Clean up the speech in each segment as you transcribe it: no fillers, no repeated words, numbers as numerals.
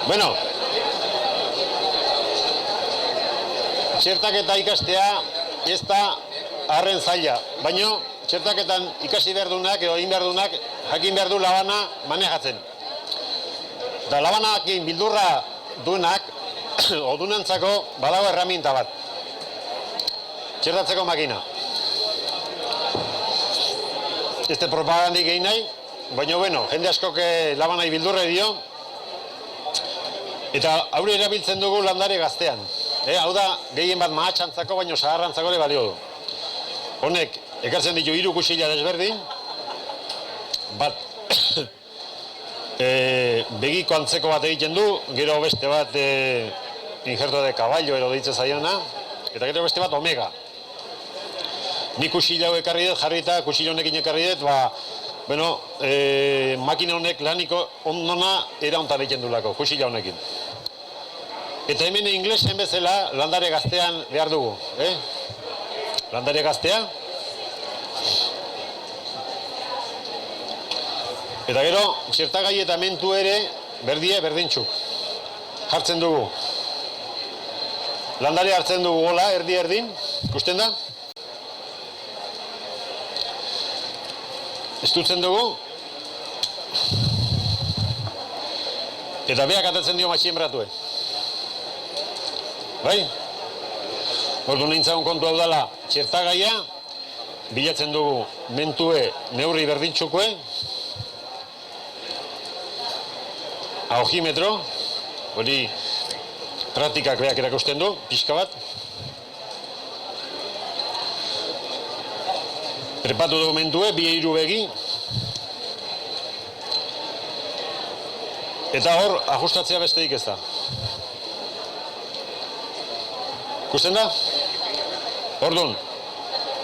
Bueno, txertaketa ikastea ez da arren zaila, baina txertaketan ikasi behar duenak edo egin behar duenak jakin behar du labana manejatzen. Da labanakin bildurra duenak, odunantzako badago erraminta bat. Txertatzeko makina. Ez da propagandik egin nahi, baina bueno, jende askok labanai bildurre dio, eta haure erabiltzen dugu landare gaztean. Hau da, gehien bat mahatxantzako, baina sagarrantzako ere balio du. Honek, ekartzen ditu 3 kuxila desberdin, bat begiko antzeko bat egiten du, gero beste bat injerto de caballo ero deitzen zaiona, eta gero beste bat omega. Ni kuxila hau ekarri dut, jarrita kuxila honekin ekarri dut, makina honek laniko ondona era hontan egiten dulako, kuxila honekin. Eta hemen inglesen bezala landare gaztean behar dugu. Landare gaztea. Eta gero, txertagai eta mentu ere berdintxuk. Jartzen dugu. Landare hartzen dugu gola, erdi-erdin. Ikusten da? Estutzen dugu. Eta beak atatzen dio matxien bratue. Bai? Ordu nintzagun kontu hau dela txertagaia, bilatzen dugu mentue neurri berdintxukue, ahogimetro, hori praktikak beak erakusten du, pixka bat. Prepatu dugu mentue, 2-3 begi. Eta hor, ajustatzea besteik ez da. Ikusten da? Orduan,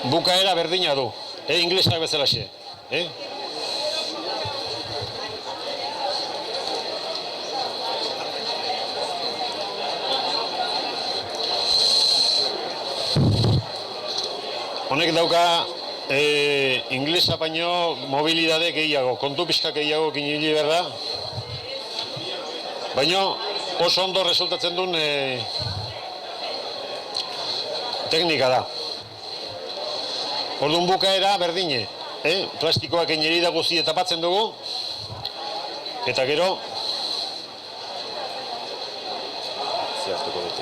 bukaera berdina du, inglesak bezalaxe. Honek dauka inglesa baino mobilidade gehiago, kontu pixka gehiago kinili behar da. Baina oso ondo resultatzen duen teknika da. Orduan bukaera berdine, plastikoak inerida guzti tapatzen dugu, eta gero zehaztuko dut.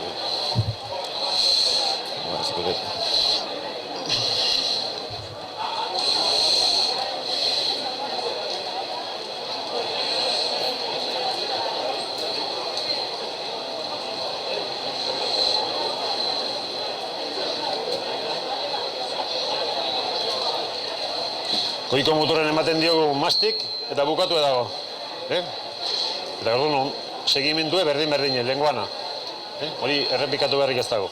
Goiko motoren ematen diogu mastik eta bukatu edago. Eta orduan segimendue berdin-berdine, lenguana. Hori errepikatu berrik ez dago.